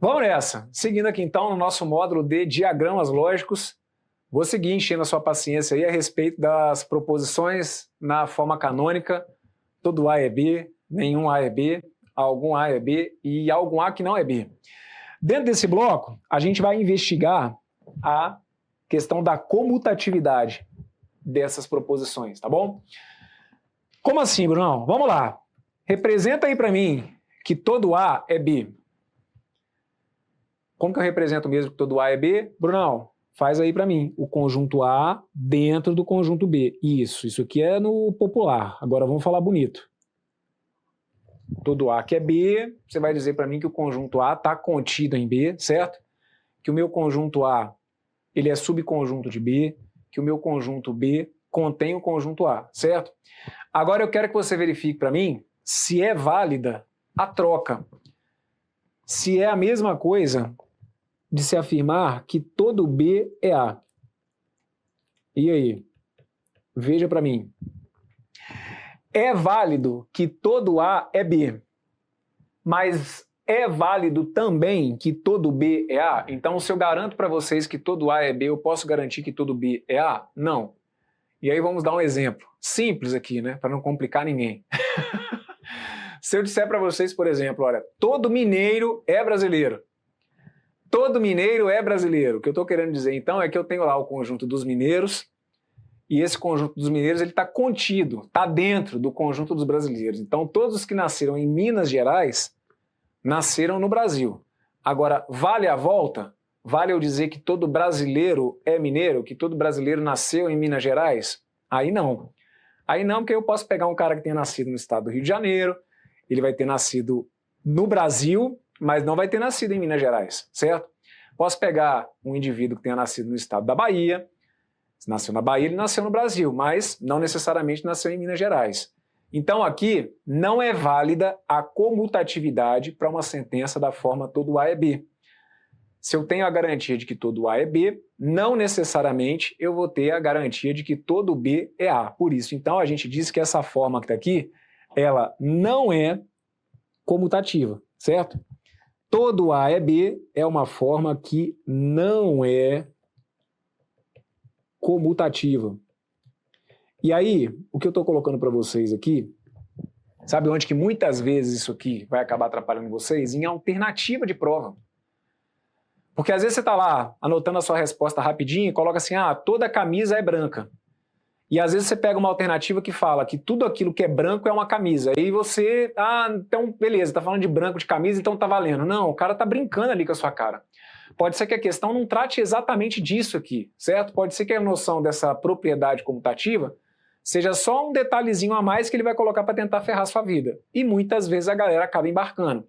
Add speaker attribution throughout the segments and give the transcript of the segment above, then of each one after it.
Speaker 1: Vamos nessa. Seguindo aqui então no nosso módulo de diagramas lógicos, vou seguir enchendo a sua paciência aí a respeito das proposições na forma canônica, todo A é B, nenhum A é B, algum A é B e algum A que não é B. Dentro desse bloco, a gente vai investigar a questão da comutatividade dessas proposições, tá bom? Como assim, Brunão? Vamos lá. Representa aí para mim que todo A é B. Como que eu represento mesmo que todo A é B? Brunão, faz aí para mim o conjunto A dentro do conjunto B. Isso aqui é no popular. Agora vamos falar bonito. Todo A que é B, você vai dizer para mim que o conjunto A está contido em B, certo? Que o meu conjunto A ele é subconjunto de B, que o meu conjunto B contém o conjunto A, certo? Agora eu quero que você verifique para mim se é válida a troca. Se é a mesma coisa de se afirmar que todo B é A. E aí? Veja para mim. É válido que todo A é B, mas é válido também que todo B é A? Então, se eu garanto para vocês que todo A é B, eu posso garantir que todo B é A? Não. E aí vamos dar um exemplo simples aqui, né, para não complicar ninguém. Se eu disser para vocês, por exemplo, olha, todo mineiro é brasileiro. Todo mineiro é brasileiro. O que eu estou querendo dizer, então, é que eu tenho lá o conjunto dos mineiros e esse conjunto dos mineiros está contido, está dentro do conjunto dos brasileiros. Então, todos os que nasceram em Minas Gerais nasceram no Brasil. Agora, vale a volta? Vale eu dizer que todo brasileiro é mineiro? Que todo brasileiro nasceu em Minas Gerais? Aí não. Aí não, porque eu posso pegar um cara que tenha nascido no estado do Rio de Janeiro, ele vai ter nascido no Brasil, mas não vai ter nascido em Minas Gerais, certo? Posso pegar um indivíduo que tenha nascido no estado da Bahia, nasceu na Bahia, ele nasceu no Brasil, mas não necessariamente nasceu em Minas Gerais. Então aqui não é válida a comutatividade para uma sentença da forma todo A é B. Se eu tenho a garantia de que todo A é B, não necessariamente eu vou ter a garantia de que todo B é A. Por isso, então, a gente diz que essa forma que está aqui, ela não é comutativa, certo? Todo A é B é uma forma que não é comutativa. E aí, o que eu estou colocando para vocês aqui, sabe onde que muitas vezes isso aqui vai acabar atrapalhando vocês? Em alternativa de prova. Porque às vezes você está lá anotando a sua resposta rapidinho e coloca assim, toda camisa é branca. E às vezes você pega uma alternativa que fala que tudo aquilo que é branco é uma camisa. Aí você, então beleza, tá falando de branco de camisa, então tá valendo. Não, o cara tá brincando ali com a sua cara. Pode ser que a questão não trate exatamente disso aqui, certo? Pode ser que a noção dessa propriedade comutativa seja só um detalhezinho a mais que ele vai colocar para tentar ferrar a sua vida. E muitas vezes a galera acaba embarcando.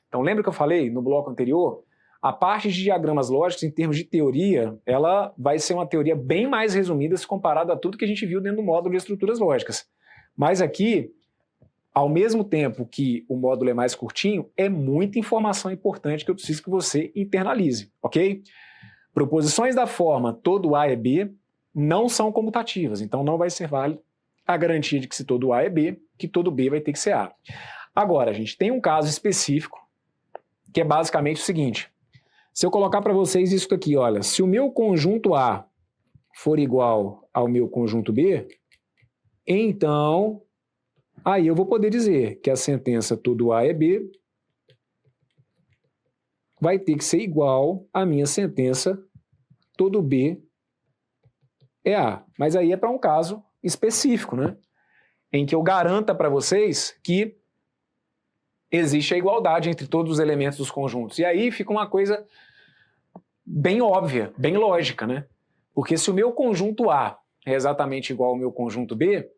Speaker 1: Então lembra que eu falei no bloco anterior? A parte de diagramas lógicos, em termos de teoria, ela vai ser uma teoria bem mais resumida se comparado a tudo que a gente viu dentro do módulo de estruturas lógicas. Mas aqui, ao mesmo tempo que o módulo é mais curtinho, é muita informação importante que eu preciso que você internalize, ok? Proposições da forma todo A é B não são comutativas, então não vai ser válido a garantia de que se todo A é B, que todo B vai ter que ser A. Agora, a gente tem um caso específico, que é basicamente o seguinte. Se eu colocar para vocês isso aqui, olha, se o meu conjunto A for igual ao meu conjunto B, então, aí eu vou poder dizer que a sentença todo A é B vai ter que ser igual à minha sentença todo B é A. Mas aí é para um caso específico, né? Em que eu garanta para vocês que existe a igualdade entre todos os elementos dos conjuntos. E aí fica uma coisa bem óbvia, bem lógica, né? Porque se o meu conjunto A é exatamente igual ao meu conjunto B,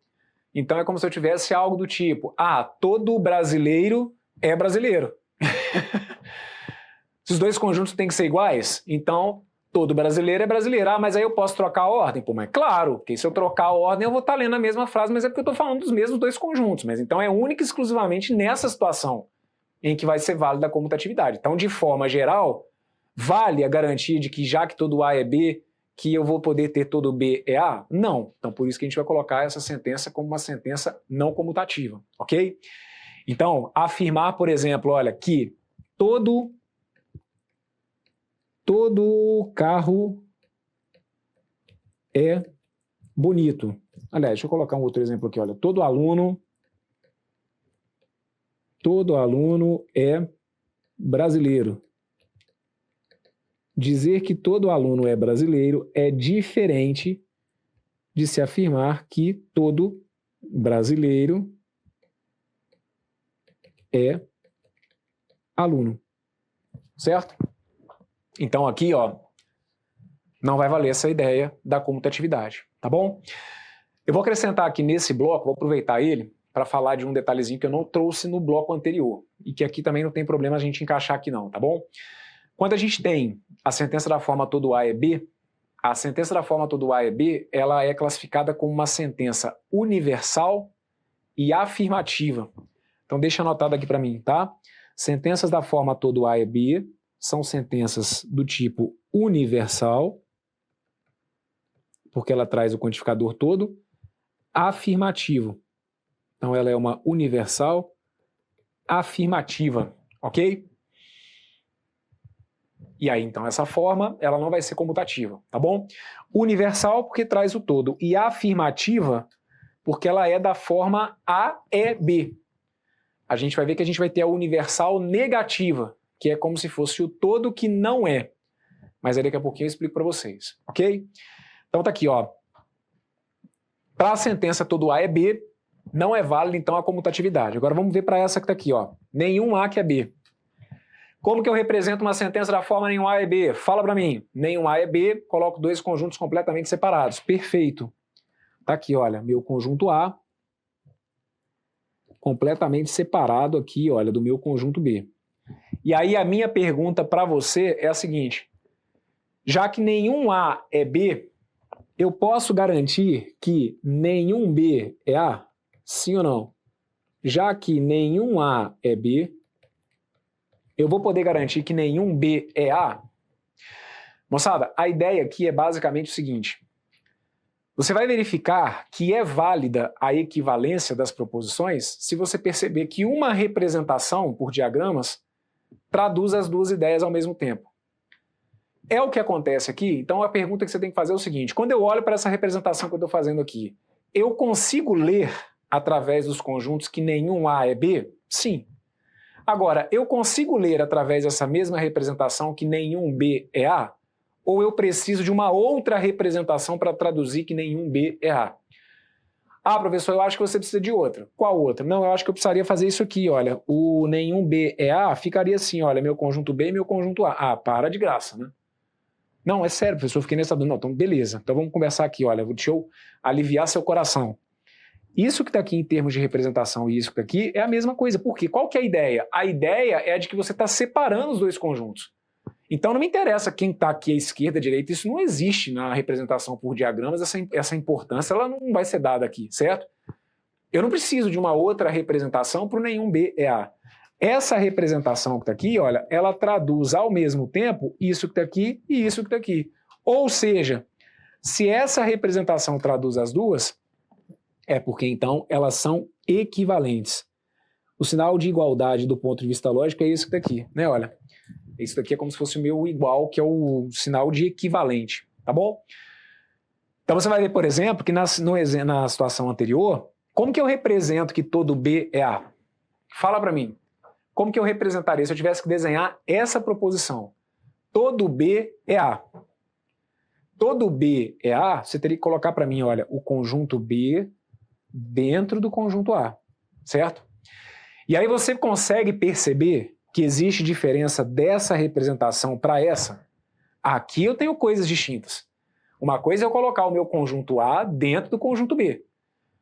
Speaker 1: então é como se eu tivesse algo do tipo, todo brasileiro é brasileiro. Se os dois conjuntos têm que ser iguais, então todo brasileiro é brasileiro. Mas aí eu posso trocar a ordem? Pô, mas claro, porque se eu trocar a ordem eu vou estar lendo a mesma frase, mas é porque eu estou falando dos mesmos dois conjuntos. Mas então é única e exclusivamente nessa situação em que vai ser válida a comutatividade. Então, de forma geral, vale a garantia de que já que todo A é B, que eu vou poder ter todo B é A? Não. Então, por isso que a gente vai colocar essa sentença como uma sentença não comutativa, ok? Então, afirmar, por exemplo, olha, que todo todo carro é bonito. Aliás, deixa eu colocar um outro exemplo aqui, olha. Todo aluno é brasileiro. Dizer que todo aluno é brasileiro é diferente de se afirmar que todo brasileiro é aluno. Certo? Então aqui, ó, não vai valer essa ideia da comutatividade, tá bom? Eu vou acrescentar aqui nesse bloco, vou aproveitar ele para falar de um detalhezinho que eu não trouxe no bloco anterior e que aqui também não tem problema a gente encaixar aqui não, tá bom? Quando a gente tem a sentença da forma todo A é B, a sentença da forma todo A é B, ela é classificada como uma sentença universal e afirmativa. Então deixa anotado aqui para mim, tá? Sentenças da forma todo A é B são sentenças do tipo universal, porque ela traz o quantificador todo, afirmativo. Então ela é uma universal afirmativa, ok? E aí, então, essa forma, ela não vai ser comutativa, tá bom? Universal, porque traz o todo. E afirmativa, porque ela é da forma A é B. A gente vai ver que a gente vai ter a universal negativa, que é como se fosse o todo que não é. Mas aí daqui a pouquinho eu explico para vocês, ok? Então tá aqui, ó. Para a sentença todo A é B, não é válida, então, a comutatividade. Agora vamos ver para essa que tá aqui, ó. Nenhum A que é B. Como que eu represento uma sentença da forma nenhum A é B? Fala para mim. Nenhum A é B, coloco dois conjuntos completamente separados. Perfeito. Tá aqui, olha, meu conjunto A completamente separado aqui, olha, do meu conjunto B. E aí a minha pergunta para você é a seguinte. Já que nenhum A é B, eu posso garantir que nenhum B é A? Sim ou não? Já que nenhum A é B, eu vou poder garantir que nenhum B é A? Moçada, a ideia aqui é basicamente o seguinte. Você vai verificar que é válida a equivalência das proposições se você perceber que uma representação por diagramas traduz as duas ideias ao mesmo tempo. É o que acontece aqui, então a pergunta que você tem que fazer é o seguinte, quando eu olho para essa representação que eu estou fazendo aqui, eu consigo ler através dos conjuntos que nenhum A é B? Sim. Agora, eu consigo ler através dessa mesma representação que nenhum B é A? Ou eu preciso de uma outra representação para traduzir que nenhum B é A? Ah, professor, eu acho que você precisa de outra. Qual outra? Não, eu acho que eu precisaria fazer isso aqui, olha. O nenhum B é A ficaria assim, olha, meu conjunto B e meu conjunto A. Ah, para de graça, né? Não, é sério, professor, eu fiquei nessa dúvida. Não, então beleza. Então vamos conversar aqui, olha, deixa eu aliviar seu coração. Isso que está aqui em termos de representação e isso que está aqui é a mesma coisa. Por quê? Qual que é a ideia? A ideia é a de que você está separando os dois conjuntos. Então não me interessa quem está aqui à esquerda, à direita, isso não existe na representação por diagramas, essa importância ela não vai ser dada aqui, certo? Eu não preciso de uma outra representação para o nenhum B é A. Essa representação que está aqui, olha, ela traduz ao mesmo tempo isso que está aqui e isso que está aqui. Ou seja, se essa representação traduz as duas, é porque então elas são equivalentes. O sinal de igualdade do ponto de vista lógico é isso que está aqui, né? Olha, isso daqui é como se fosse o meu igual, que é o sinal de equivalente, tá bom? Então você vai ver, por exemplo, que na situação anterior, como que eu represento que todo B é A? Fala para mim. Como que eu representaria se eu tivesse que desenhar essa proposição? Todo B é A. Todo B é A, você teria que colocar para mim, olha, o conjunto B dentro do conjunto A, certo? E aí você consegue perceber que existe diferença dessa representação para essa? Aqui eu tenho coisas distintas. Uma coisa é eu colocar o meu conjunto A dentro do conjunto B.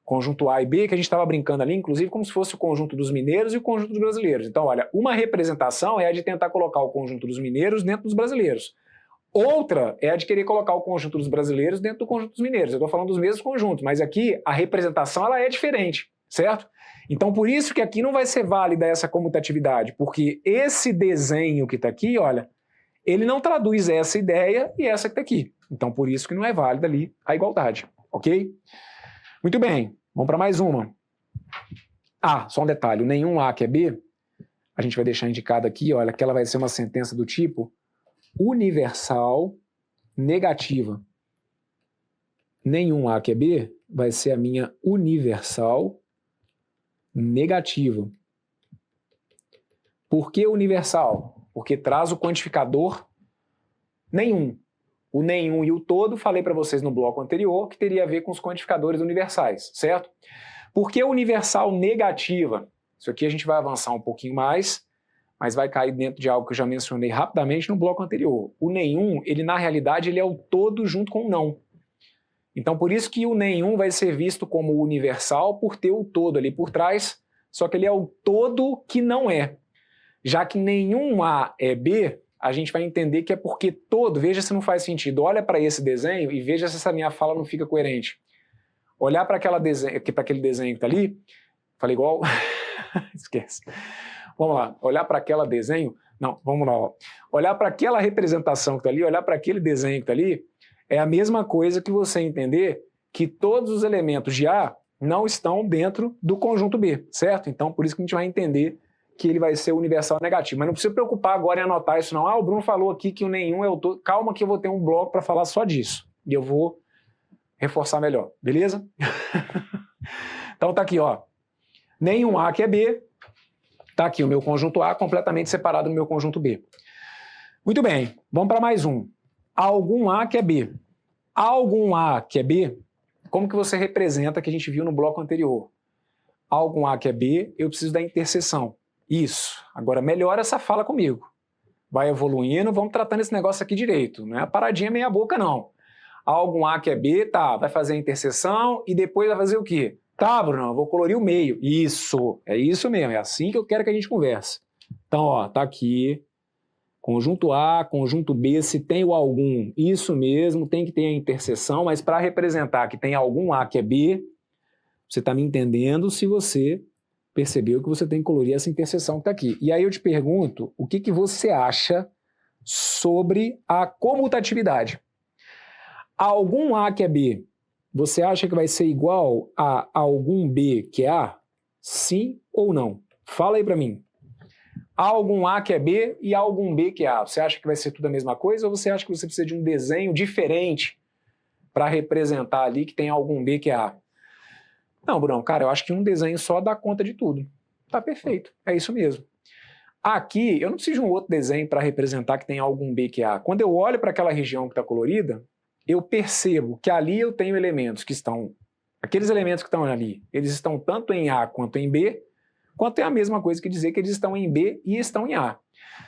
Speaker 1: Conjunto A e B, que a gente estava brincando ali, inclusive como se fosse o conjunto dos mineiros e o conjunto dos brasileiros. Então, olha, uma representação é a de tentar colocar o conjunto dos mineiros dentro dos brasileiros. Outra é a de querer colocar o conjunto dos brasileiros dentro do conjunto dos mineiros. Eu estou falando dos mesmos conjuntos, mas aqui a representação ela é diferente, certo? Então, por isso que aqui não vai ser válida essa comutatividade, porque esse desenho que está aqui, olha, ele não traduz essa ideia e essa que está aqui. Então, por isso que não é válida ali a igualdade, ok? Muito bem, vamos para mais uma. Ah, só um detalhe, o nenhum A que é B, a gente vai deixar indicado aqui, olha, que ela vai ser uma sentença do tipo universal negativa. Nenhum A que é B vai ser a minha universal negativa. Por que universal? Porque traz o quantificador nenhum. O nenhum e o todo, falei para vocês no bloco anterior, que teria a ver com os quantificadores universais, certo? Por que universal negativa? Isso aqui a gente vai avançar um pouquinho mais, mas vai cair dentro de algo que eu já mencionei rapidamente no bloco anterior. O nenhum, ele na realidade, ele é o todo junto com o não. Então, por isso que o nenhum vai ser visto como universal por ter o todo ali por trás, só que ele é o todo que não é. Já que nenhum A é B, a gente vai entender que é porque todo, veja se não faz sentido, olha para esse desenho e veja se essa minha fala não fica coerente. Olhar para aquele desenho que está ali, falei igual, esquece. Vamos lá, olhar para aquele desenho, não, vamos lá, ó. Olhar para aquela representação que está ali, olhar para aquele desenho que está ali, é a mesma coisa que você entender que todos os elementos de A não estão dentro do conjunto B, certo? Então, por isso que a gente vai entender que ele vai ser universal negativo. Mas não precisa se preocupar agora em anotar isso não. Ah, o Bruno falou aqui que o nenhum é o todo. Calma que eu vou ter um bloco para falar só disso. E eu vou reforçar melhor, beleza? Então tá aqui, ó. Nenhum A que é B. Tá aqui o meu conjunto A completamente separado do meu conjunto B. Muito bem, vamos para mais um. Algum A que é B. Algum A que é B, como que você representa que a gente viu no bloco anterior? Algum A que é B, eu preciso da interseção. Isso. Agora melhora essa fala comigo. Vai evoluindo, vamos tratando esse negócio aqui direito. Não é a paradinha meia boca, não. Algum A que é B, tá, vai fazer a interseção e depois vai fazer o quê? Tá, Bruno, eu vou colorir o meio. Isso, é isso mesmo, é assim que eu quero que a gente converse. Então, ó, tá aqui. Conjunto A, conjunto B, se tem o algum, isso mesmo, tem que ter a interseção, mas para representar que tem algum A que é B, você está me entendendo se você percebeu que você tem que colorir essa interseção que está aqui. E aí eu te pergunto, o que você acha sobre a comutatividade? Algum A que é B, você acha que vai ser igual a algum B que é A? Sim ou não? Fala aí para mim. Há algum A que é B e há algum B que é A. Você acha que vai ser tudo a mesma coisa ou você acha que você precisa de um desenho diferente para representar ali que tem algum B que é A? Não, Bruno, cara, eu acho que um desenho só dá conta de tudo. Tá perfeito, é isso mesmo. Aqui, eu não preciso de um outro desenho para representar que tem algum B que é A. Quando eu olho para aquela região que está colorida, eu percebo que ali eu tenho elementos que estão... Aqueles elementos que estão ali, eles estão tanto em A quanto em B, quanto é a mesma coisa que dizer que eles estão em B e estão em A.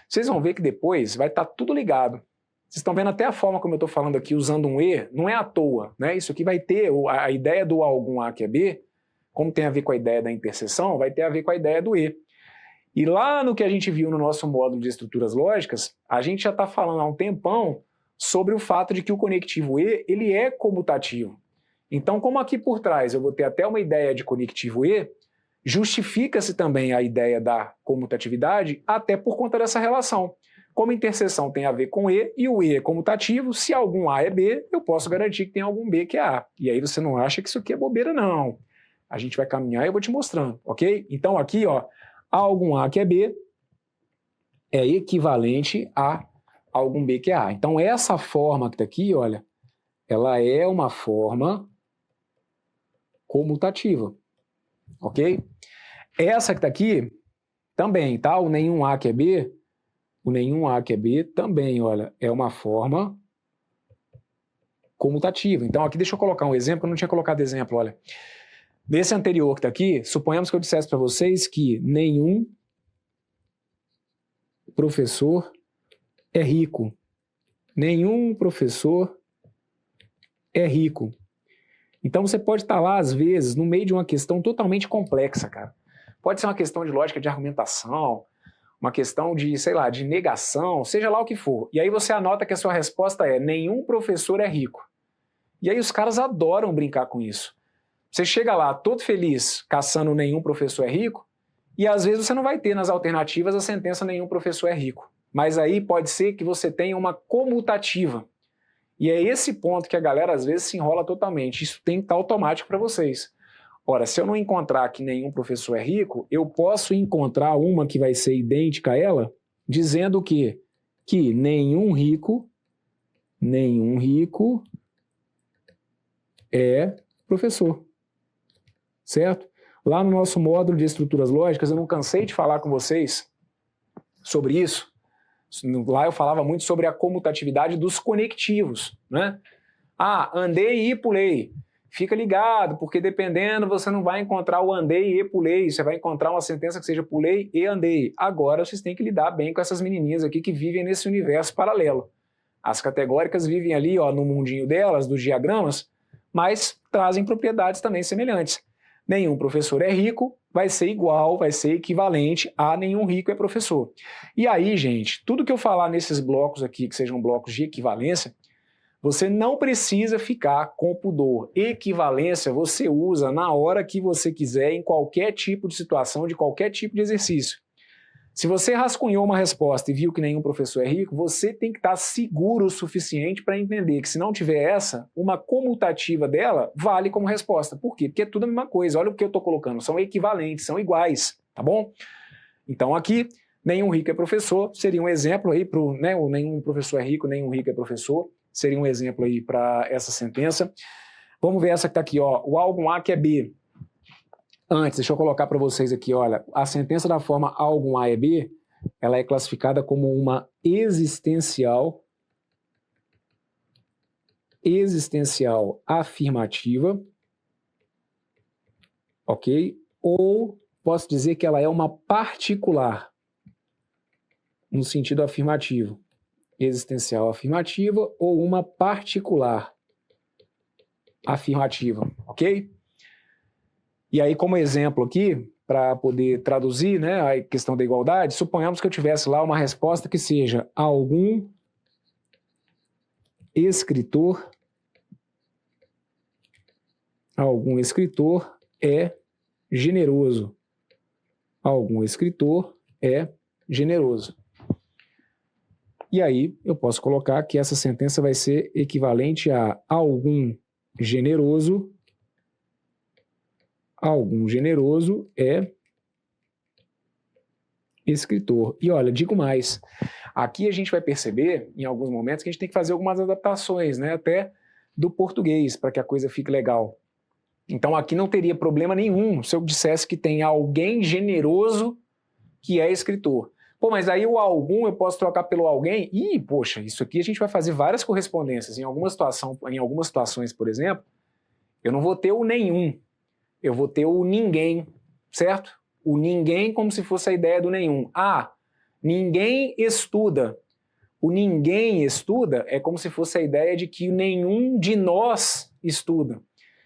Speaker 1: Vocês vão ver que depois vai estar tudo ligado. Vocês estão vendo até a forma como eu estou falando aqui, usando um E, não é à toa, né? Isso aqui vai ter, a ideia do algum A que é B, como tem a ver com a ideia da interseção, vai ter a ver com a ideia do E. E lá no que a gente viu no nosso módulo de estruturas lógicas, a gente já está falando há um tempão sobre o fato de que o conectivo E, ele é comutativo. Então, como aqui por trás eu vou ter até uma ideia de conectivo E, justifica-se também a ideia da comutatividade até por conta dessa relação. Como interseção tem a ver com E, e o E é comutativo, se algum A é B, eu posso garantir que tem algum B que é A. E aí você não acha que isso aqui é bobeira, não. A gente vai caminhar e eu vou te mostrando, ok? Então aqui, ó, algum A que é B é equivalente a algum B que é A. Então essa forma que está aqui, olha, ela é uma forma comutativa, ok? Essa que está aqui também, tá? O nenhum A que é B, o nenhum A que é B também, olha, é uma forma comutativa. Então aqui deixa eu colocar um exemplo, eu não tinha colocado exemplo, olha. Desse anterior que está aqui, suponhamos que eu dissesse para vocês que nenhum professor é rico. Nenhum professor é rico. Então você pode estar lá, às vezes, no meio de uma questão totalmente complexa, cara. Pode ser uma questão de lógica de argumentação, uma questão de, sei lá, de negação, seja lá o que for. E aí você anota que a sua resposta é: nenhum professor é rico. E aí os caras adoram brincar com isso. Você chega lá todo feliz caçando nenhum professor é rico, e às vezes você não vai ter nas alternativas a sentença nenhum professor é rico. Mas aí pode ser que você tenha uma comutativa. E é esse ponto que a galera às vezes se enrola totalmente. Isso tem que estar automático para vocês. Ora, se eu não encontrar que nenhum professor é rico, eu posso encontrar uma que vai ser idêntica a ela, dizendo que que nenhum rico é professor, certo? Lá no nosso módulo de estruturas lógicas, eu não cansei de falar com vocês sobre isso. Lá eu falava muito sobre a comutatividade dos conectivos, né? Ah, andei e pulei. Fica ligado, porque dependendo você não vai encontrar o andei e pulei, você vai encontrar uma sentença que seja pulei e andei. Agora vocês têm que lidar bem com essas menininhas aqui que vivem nesse universo paralelo. As categóricas vivem ali, ó, no mundinho delas, dos diagramas, mas trazem propriedades também semelhantes. Nenhum professor é rico, vai ser igual, vai ser equivalente a nenhum rico é professor. E aí, gente, tudo que eu falar nesses blocos aqui, que sejam blocos de equivalência, você não precisa ficar com pudor. Equivalência você usa na hora que você quiser, em qualquer tipo de situação, de qualquer tipo de exercício. Se você rascunhou uma resposta e viu que nenhum professor é rico, você tem que estar seguro o suficiente para entender que se não tiver essa, uma comutativa dela vale como resposta. Por quê? Porque é tudo a mesma coisa. Olha o que eu estou colocando. São equivalentes, são iguais, tá bom? Então aqui, nenhum rico é professor, seria um exemplo aí para né, nenhum professor é rico, nenhum rico é professor. Seria um exemplo aí para essa sentença. Vamos ver essa que está aqui, ó. O álbum A que é B. Antes, deixa eu colocar para vocês aqui, olha, a sentença da forma álbum A é B, ela é classificada como uma existencial afirmativa, ok? Ou posso dizer que ela é uma particular, no sentido afirmativo. Existencial afirmativa ou uma particular afirmativa, ok? E aí, como exemplo aqui, para poder traduzir, né, a questão da igualdade, suponhamos que eu tivesse lá uma resposta que seja algum escritor é generoso. Algum escritor é generoso. E aí eu posso colocar que essa sentença vai ser equivalente a algum generoso é escritor. E olha, digo mais, aqui a gente vai perceber em alguns momentos que a gente tem que fazer algumas adaptações, né, até do português, para que a coisa fique legal. Então aqui não teria problema nenhum se eu dissesse que tem alguém generoso que é escritor. Pô, mas aí o algum eu posso trocar pelo alguém? Ih, poxa, isso aqui a gente vai fazer várias correspondências. Em algumas situações, por exemplo, eu não vou ter o nenhum, eu vou ter o ninguém, certo? O ninguém como se fosse a ideia do nenhum. Ah, ninguém estuda. O ninguém estuda é como se fosse a ideia de que nenhum de nós estuda.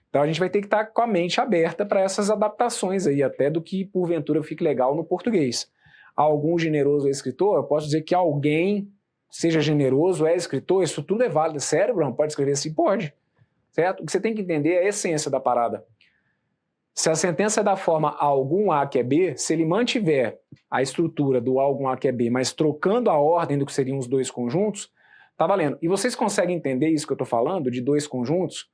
Speaker 1: Então a gente vai ter que estar com a mente aberta para essas adaptações aí, até do que porventura fique legal no português. Algum generoso é escritor, eu posso dizer que alguém seja generoso é escritor, isso tudo é válido. Sério, Bruno? Pode escrever assim? Pode. Certo? O que você tem que entender é a essência da parada. Se a sentença é da forma algum A que é B, se ele mantiver a estrutura do algum A que é B, mas trocando a ordem do que seriam os dois conjuntos, tá valendo. E vocês conseguem entender isso que eu estou falando, de dois conjuntos?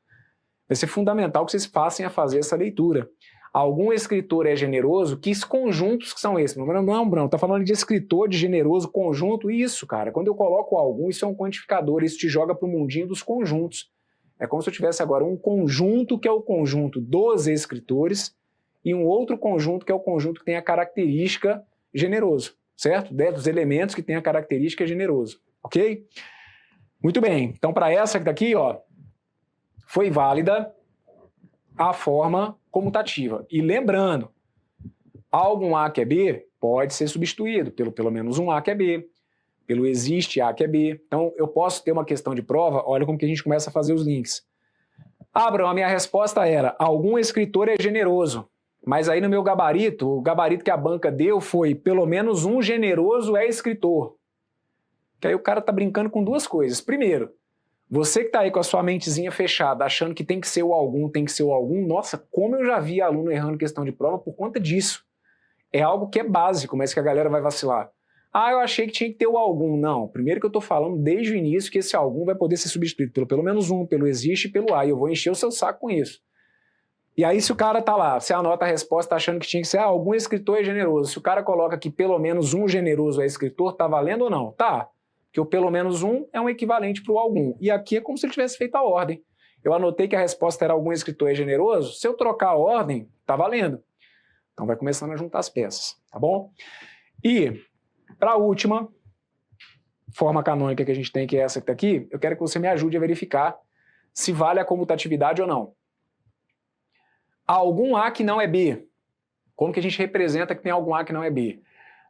Speaker 1: Vai ser fundamental que vocês passem a fazer essa leitura. Algum escritor é generoso, que conjuntos que são esses? Não, Bruno, tá falando de escritor, de generoso, conjunto, isso, cara. Quando eu coloco algum, isso é um quantificador, isso te joga para o mundinho dos conjuntos. É como se eu tivesse agora um conjunto que é o conjunto dos escritores e um outro conjunto que é o conjunto que tem a característica generoso, certo? Dos elementos que tem a característica generoso, ok? Muito bem, então para essa daqui, ó, foi válida a forma comutativa. E lembrando, algum A que é B pode ser substituído pelo menos um A que é B, pelo existe A que é B. Então, eu posso ter uma questão de prova, olha como que a gente começa a fazer os links. Ah, Bruno, a minha resposta era, algum escritor é generoso, mas aí no meu gabarito, o gabarito que a banca deu foi, pelo menos um generoso é escritor. Que aí o cara tá brincando com duas coisas. Primeiro, você que tá aí com a sua mentezinha fechada, achando que tem que ser o algum, nossa, como eu já vi aluno errando questão de prova por conta disso. É algo que é básico, mas que a galera vai vacilar. Ah, eu achei que tinha que ter o algum. Não, primeiro que eu estou falando desde o início que esse algum vai poder ser substituído pelo menos um, pelo existe e pelo A, e eu vou encher o seu saco com isso. E aí se o cara tá lá, você anota a resposta achando que tinha que ser algum escritor é generoso, se o cara coloca que pelo menos um generoso é escritor, tá valendo ou não? Tá. porque o pelo menos um é um equivalente para o algum. E aqui é como se ele tivesse feito a ordem. Eu anotei que a resposta era algum escritor é generoso, se eu trocar a ordem, tá valendo. Então vai começando a juntar as peças, tá bom? E, para a última forma canônica que a gente tem, que é essa que tá aqui, eu quero que você me ajude a verificar se vale a comutatividade ou não. Algum A que não é B. Como que a gente representa que tem algum A que não é B?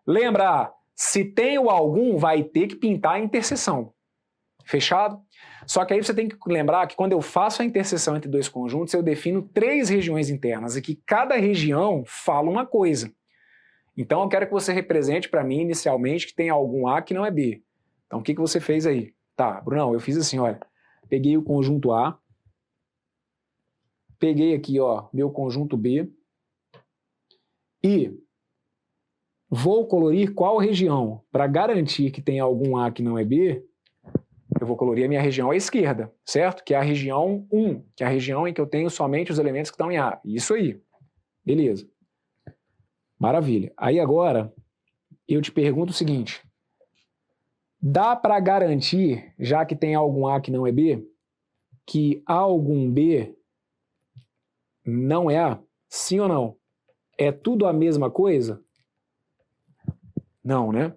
Speaker 1: Lembra, se tem o algum, vai ter que pintar a interseção. Fechado? Só que aí você tem que lembrar que quando eu faço a interseção entre dois conjuntos, eu defino 3 regiões internas, e que cada região fala uma coisa. Então eu quero que você represente para mim, inicialmente, que tem algum A que não é B. Então o que você fez aí? Tá, Brunão, eu fiz assim, olha. Peguei o conjunto A, peguei aqui, ó, meu conjunto B, e vou colorir qual região? Para garantir que tem algum A que não é B, eu vou colorir a minha região à esquerda, certo? Que é a região 1, que é a região em que eu tenho somente os elementos que estão em A. Isso aí. Beleza. Maravilha. Aí agora, eu te pergunto o seguinte. Dá para garantir, já que tem algum A que não é B, que algum B não é A? Sim ou não? É tudo a mesma coisa? Não, né?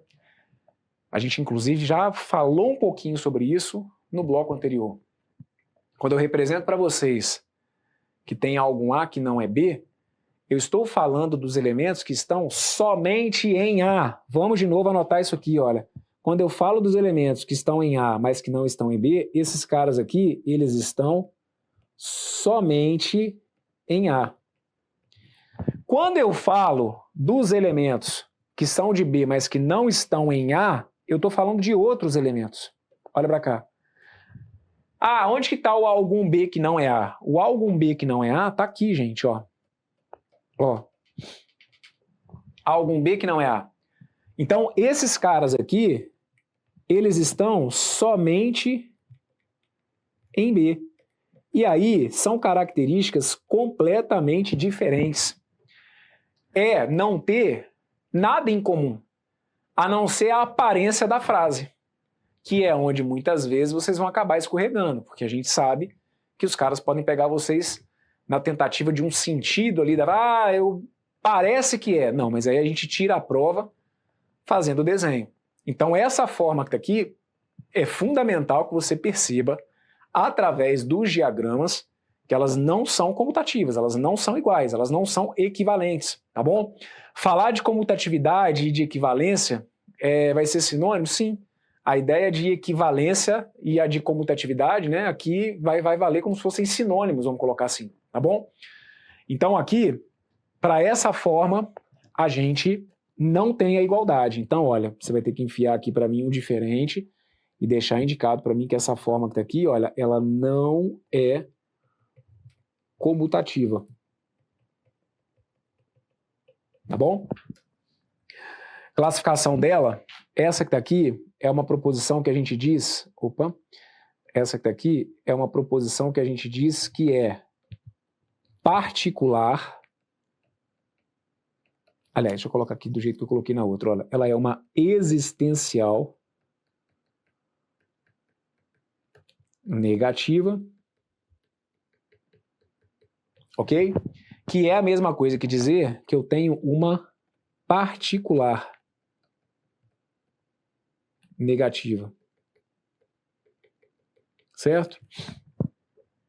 Speaker 1: A gente, inclusive, já falou um pouquinho sobre isso no bloco anterior. Quando eu represento para vocês que tem algum A que não é B, eu estou falando dos elementos que estão somente em A. Vamos de novo anotar isso aqui, olha. Quando eu falo dos elementos que estão em A, mas que não estão em B, esses caras aqui, eles estão somente em A. Quando eu falo dos elementos que são de B, mas que não estão em A, eu estou falando de outros elementos. Olha para cá. Ah, onde que está o algum B que não é A? O algum B que não é A está aqui, gente, ó. Ó. Algum B que não é A. Então, esses caras aqui, eles estão somente em B. E aí, são características completamente diferentes. É não ter nada em comum, a não ser a aparência da frase, que é onde muitas vezes vocês vão acabar escorregando, porque a gente sabe que os caras podem pegar vocês na tentativa de um sentido ali, parece que é. Não, mas aí a gente tira a prova fazendo o desenho. Então essa forma que está aqui é fundamental que você perceba através dos diagramas que elas não são comutativas, elas não são iguais, elas não são equivalentes, tá bom? Falar de comutatividade e de equivalência vai ser sinônimo? Sim. A ideia de equivalência e a de comutatividade, né, aqui vai valer como se fossem sinônimos, vamos colocar assim, tá bom? Então aqui, para essa forma, a gente não tem a igualdade. Então, olha, você vai ter que enfiar aqui para mim um diferente e deixar indicado para mim que essa forma que está aqui, olha, ela não é comutativa. Tá bom? Classificação dela, essa que está aqui é uma proposição que a gente diz, essa que está aqui é uma proposição que a gente diz que é particular. Aliás, deixa eu colocar aqui do jeito que eu coloquei na outra, olha, ela é uma existencial negativa, ok? Que é a mesma coisa que dizer que eu tenho uma particular negativa. Certo?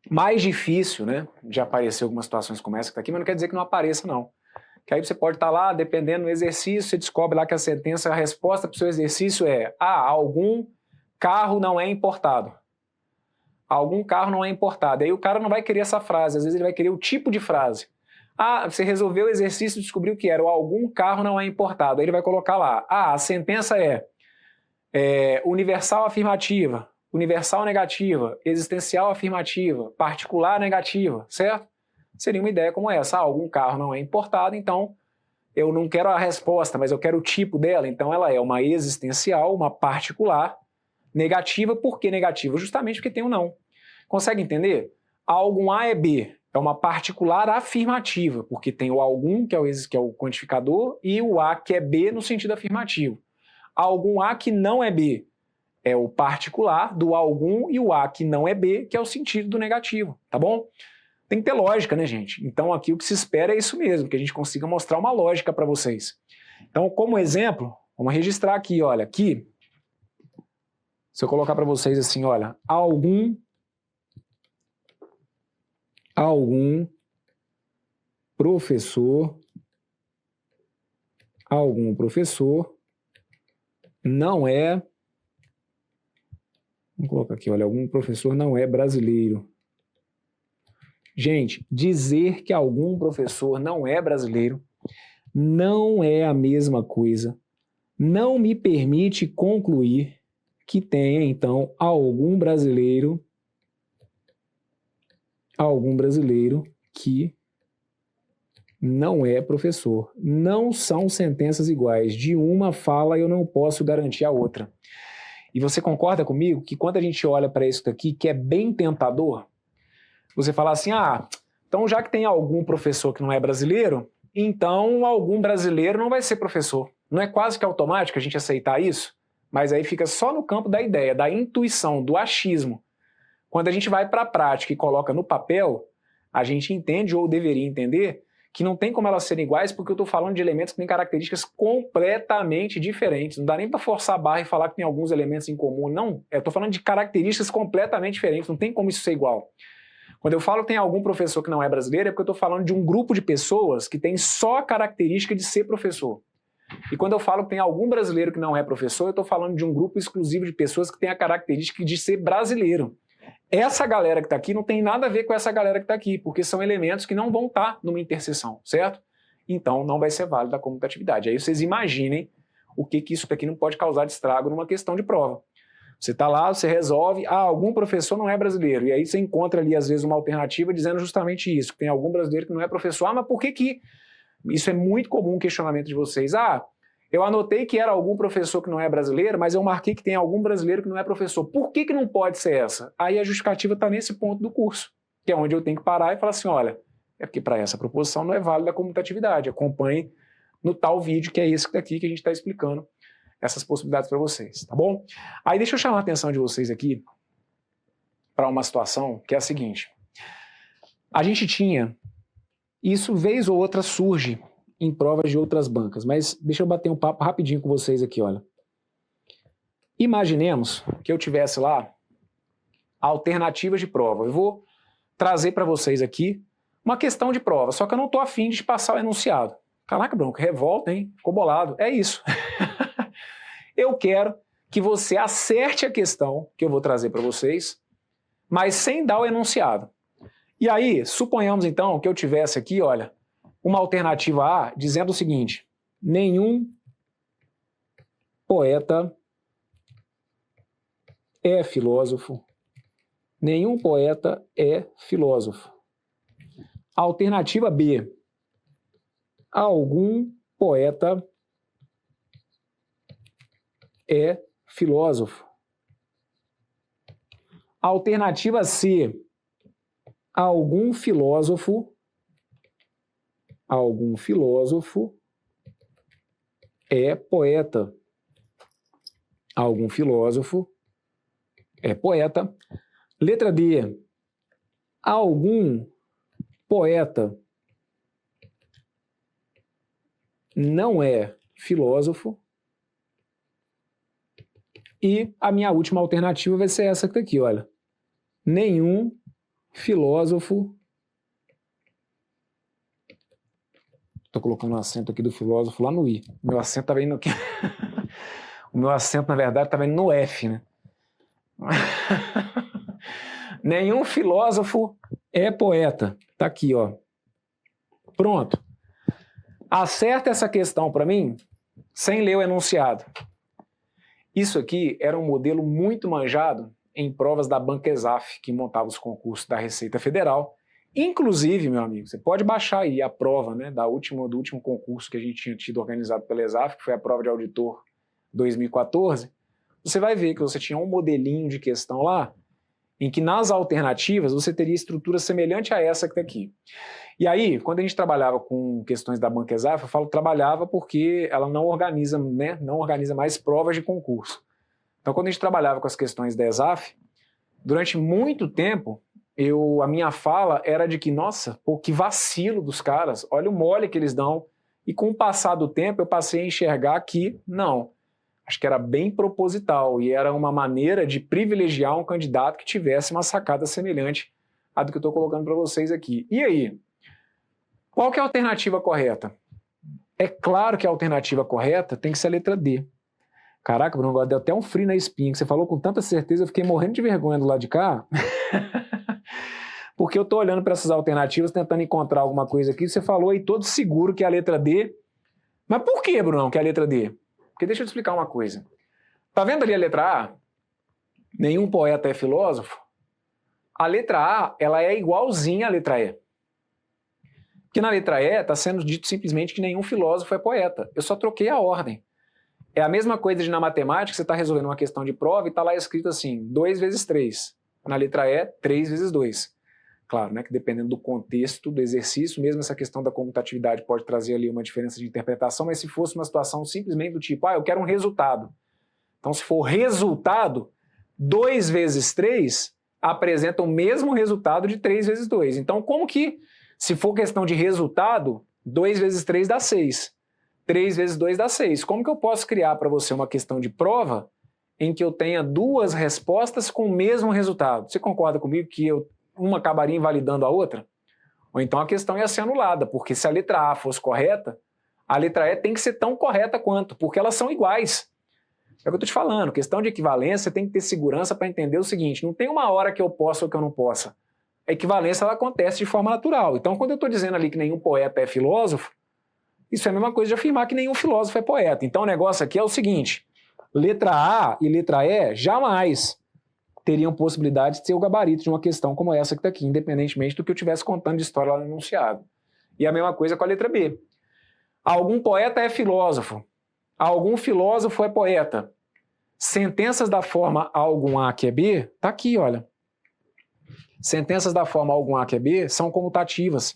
Speaker 1: Mais difícil, né, de aparecer algumas situações como essa que está aqui, mas não quer dizer que não apareça, não. Que aí você pode estar lá, dependendo do exercício, você descobre lá que a sentença, a resposta para o seu exercício é: algum carro não é importado. Algum carro não é importado. Aí o cara não vai querer essa frase, às vezes ele vai querer o tipo de frase. Você resolveu o exercício e descobriu que era algum carro não é importado. Aí ele vai colocar lá: a sentença é universal afirmativa, universal negativa, existencial afirmativa, particular negativa, certo? Seria uma ideia como essa: algum carro não é importado, então eu não quero a resposta, mas eu quero o tipo dela, então ela é uma existencial, uma particular negativa. Por que negativa? Justamente porque tem um não. Consegue entender? Algum A é B, é uma particular afirmativa, porque tem o algum, que é o quantificador, e o A, que é B no sentido afirmativo. Algum A que não é B é o particular do algum e o A que não é B, que é o sentido do negativo, tá bom? Tem que ter lógica, né, gente? Então aqui o que se espera é isso mesmo, que a gente consiga mostrar uma lógica para vocês. Então, como exemplo, vamos registrar aqui, olha, aqui, se eu colocar para vocês assim, olha, algum professor não é, vamos colocar aqui, olha, algum professor não é brasileiro. Gente, dizer que algum professor não é brasileiro não é a mesma coisa, não me permite concluir que tenha, então, algum brasileiro que não é professor. Não são sentenças iguais. De uma fala eu não posso garantir a outra. E você concorda comigo que quando a gente olha para isso daqui, que é bem tentador, você fala assim, então já que tem algum professor que não é brasileiro, então algum brasileiro não vai ser professor. Não é quase que automático a gente aceitar isso? Mas aí fica só no campo da ideia, da intuição, do achismo. Quando a gente vai para a prática e coloca no papel, a gente entende ou deveria entender que não tem como elas serem iguais porque eu estou falando de elementos que têm características completamente diferentes. Não dá nem para forçar a barra e falar que tem alguns elementos em comum. Não, eu estou falando de características completamente diferentes, não tem como isso ser igual. Quando eu falo que tem algum professor que não é brasileiro, é porque eu estou falando de um grupo de pessoas que tem só a característica de ser professor. E quando eu falo que tem algum brasileiro que não é professor, eu estou falando de um grupo exclusivo de pessoas que tem a característica de ser brasileiro. Essa galera que está aqui não tem nada a ver com essa galera que está aqui, porque são elementos que não vão estar numa interseção, certo? Então não vai ser válida a comutatividade. Aí vocês imaginem o que isso daqui não pode causar de estrago numa questão de prova. Você está lá, você resolve, algum professor não é brasileiro, e aí você encontra ali às vezes uma alternativa dizendo justamente isso, que tem algum brasileiro que não é professor, mas por que que... Isso é muito comum, questionamento de vocês. Eu anotei que era algum professor que não é brasileiro, mas eu marquei que tem algum brasileiro que não é professor. Por que que não pode ser essa? Aí a justificativa está nesse ponto do curso, que é onde eu tenho que parar e falar assim, olha, é porque para essa proposição não é válida a comutatividade. Acompanhe no tal vídeo, que é esse daqui que a gente está explicando essas possibilidades para vocês, tá bom? Aí deixa eu chamar a atenção de vocês aqui para uma situação que é a seguinte. A gente tinha... Isso, vez ou outra, surge em provas de outras bancas, mas deixa eu bater um papo rapidinho com vocês aqui, olha. Imaginemos que eu tivesse lá alternativas de prova. Eu vou trazer para vocês aqui uma questão de prova, só que eu não estou afim de passar o enunciado. Caraca, Bronco, revolta, hein? Ficou bolado. É isso. Eu quero que você acerte a questão que eu vou trazer para vocês, mas sem dar o enunciado. E aí, suponhamos então que eu tivesse aqui, olha, uma alternativa A dizendo o seguinte: nenhum poeta é filósofo. Nenhum poeta é filósofo. Alternativa B: algum poeta é filósofo. Alternativa C: algum filósofo é poeta. Algum filósofo é poeta. Letra D: algum poeta não é filósofo. E a minha última alternativa vai ser essa aqui, olha. Nenhum filósofo... Estou colocando o acento aqui do filósofo lá no I. Meu acento estava indo aqui. O meu acento, na verdade, estava indo no F, né? Nenhum filósofo é poeta. Tá aqui, ó. Pronto. Acerta essa questão para mim sem ler o enunciado. Isso aqui era um modelo muito manjado em provas da Banca Exaf, que montava os concursos da Receita Federal. Inclusive, meu amigo, você pode baixar aí a prova, né, do último concurso que a gente tinha tido organizado pela Exaf, que foi a prova de auditor 2014. Você vai ver que você tinha um modelinho de questão lá, em que nas alternativas você teria estrutura semelhante a essa que está aqui. E aí, quando a gente trabalhava com questões da Banca Exaf, eu falo trabalhava porque ela não organiza, né, não organiza mais provas de concurso. Então, quando a gente trabalhava com as questões da ESAF, durante muito tempo, a minha fala era de que, nossa, pô, que vacilo dos caras, olha o mole que eles dão. E com o passar do tempo, eu passei a enxergar que não. Acho que era bem proposital e era uma maneira de privilegiar um candidato que tivesse uma sacada semelhante à do que eu estou colocando para vocês aqui. E aí? Qual que é a alternativa correta? É claro que a alternativa correta tem que ser a letra D. Caraca, Bruno, agora deu até um frio na espinha, que você falou com tanta certeza, eu fiquei morrendo de vergonha do lado de cá. Porque eu estou olhando para essas alternativas, tentando encontrar alguma coisa aqui, você falou aí todo seguro que é a letra D. Mas por que, Bruno, que é a letra D? Porque deixa eu te explicar uma coisa. Tá vendo ali a letra A? Nenhum poeta é filósofo. A letra A, ela é igualzinha à letra E. Porque na letra E está sendo dito simplesmente que nenhum filósofo é poeta. Eu só troquei a ordem. É a mesma coisa de na matemática, você está resolvendo uma questão de prova e está lá escrito assim, 2 vezes 3. Na letra E, 3 vezes 2. Claro, né, que dependendo do contexto do exercício, mesmo essa questão da comutatividade pode trazer ali uma diferença de interpretação, mas se fosse uma situação simplesmente do tipo, eu quero um resultado. Então, se for resultado, 2 vezes 3 apresenta o mesmo resultado de 3 vezes 2. Então, como que, se for questão de resultado, 2 vezes 3 dá 6. 3 vezes 2 dá 6. Como que eu posso criar para você uma questão de prova em que eu tenha 2 respostas com o mesmo resultado? Você concorda comigo que uma acabaria invalidando a outra? Ou então a questão ia ser anulada, porque se a letra A fosse correta, a letra E tem que ser tão correta quanto, porque elas são iguais. É o que eu estou te falando, questão de equivalência, você tem que ter segurança para entender o seguinte, não tem uma hora que eu possa ou que eu não possa. A equivalência ela acontece de forma natural. Então, quando eu estou dizendo ali que nenhum poeta é filósofo, isso é a mesma coisa de afirmar que nenhum filósofo é poeta. Então, o negócio aqui é o seguinte, letra A e letra E jamais teriam possibilidade de ser o gabarito de uma questão como essa que está aqui, independentemente do que eu estivesse contando de história lá no enunciado. E a mesma coisa com a letra B. Algum poeta é filósofo. Algum filósofo é poeta. Sentenças da forma algum A que é B, está aqui, olha. Sentenças da forma algum A que é B são comutativas.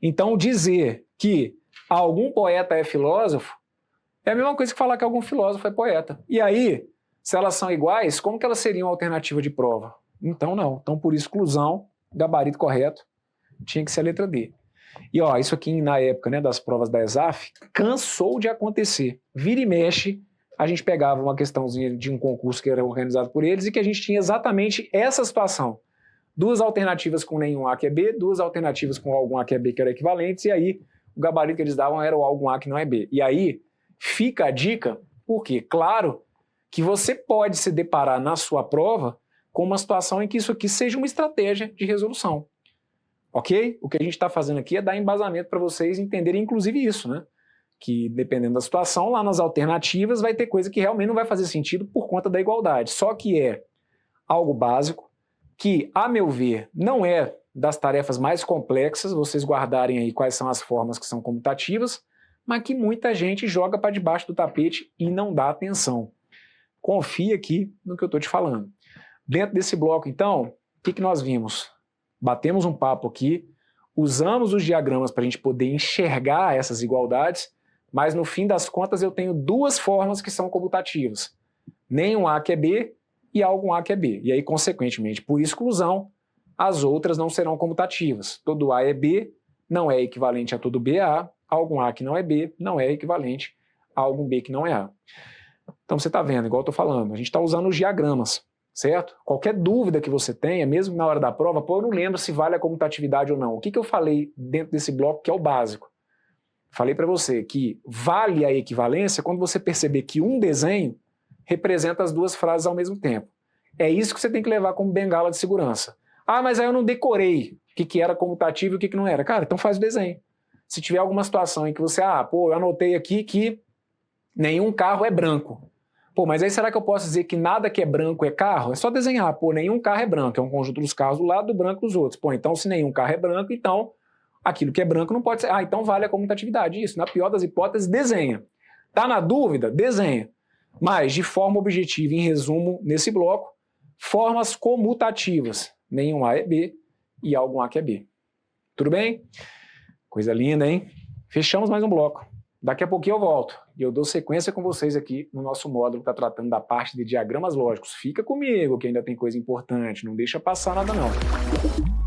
Speaker 1: Então, dizer que algum poeta é filósofo é a mesma coisa que falar que algum filósofo é poeta. E aí, se elas são iguais, como que elas seriam alternativa de prova? Então não. Então por exclusão, gabarito correto, tinha que ser a letra D. E ó, isso aqui na época, né, das provas da ESAF, cansou de acontecer. Vira e mexe, a gente pegava uma questãozinha de um concurso que era organizado por eles e que a gente tinha exatamente essa situação. 2 alternativas com nenhum A que é B, 2 alternativas com algum A que é B que eram equivalentes, e aí o gabarito que eles davam era o algum A que não é B. E aí fica a dica, porque, claro, que você pode se deparar na sua prova com uma situação em que isso aqui seja uma estratégia de resolução. Ok? O que a gente está fazendo aqui é dar embasamento para vocês entenderem inclusive isso, né? Que dependendo da situação, lá nas alternativas vai ter coisa que realmente não vai fazer sentido por conta da igualdade. Só que é algo básico, que, a meu ver, não é das tarefas mais complexas, vocês guardarem aí quais são as formas que são comutativas, mas que muita gente joga para debaixo do tapete e não dá atenção. Confia aqui no que eu estou te falando. Dentro desse bloco, então, o que nós vimos? Batemos um papo aqui, usamos os diagramas para a gente poder enxergar essas igualdades, mas no fim das contas eu tenho 2 formas que são comutativas. Nenhum A que é B e algum A que é B. E aí, consequentemente, por exclusão, as outras não serão comutativas. Todo A é B, não é equivalente a todo B é A, algum A que não é B, não é equivalente a algum B que não é A. Então você está vendo, igual eu estou falando, a gente está usando os diagramas, certo? Qualquer dúvida que você tenha, mesmo na hora da prova, eu não lembro se vale a comutatividade ou não. O que eu falei dentro desse bloco que é o básico? Falei para você que vale a equivalência quando você perceber que um desenho representa as 2 frases ao mesmo tempo. É isso que você tem que levar como bengala de segurança. Ah, mas aí eu não decorei o que era comutativo e o que não era. Cara, então faz o desenho. Se tiver alguma situação em que você, eu anotei aqui que nenhum carro é branco. Mas aí será que eu posso dizer que nada que é branco é carro? É só desenhar, nenhum carro é branco, é um conjunto dos carros do lado do branco dos outros. Então se nenhum carro é branco, então aquilo que é branco não pode ser. Então vale a comutatividade. Isso, na pior das hipóteses, desenha. Tá na dúvida? Desenha. Mas, de forma objetiva, em resumo, nesse bloco, formas comutativas. Nenhum A é B e algum A que é B. Tudo bem? Coisa linda, hein? Fechamos mais um bloco. Daqui a pouquinho eu volto e eu dou sequência com vocês aqui no nosso módulo que está tratando da parte de diagramas lógicos. Fica comigo que ainda tem coisa importante, não deixa passar nada não.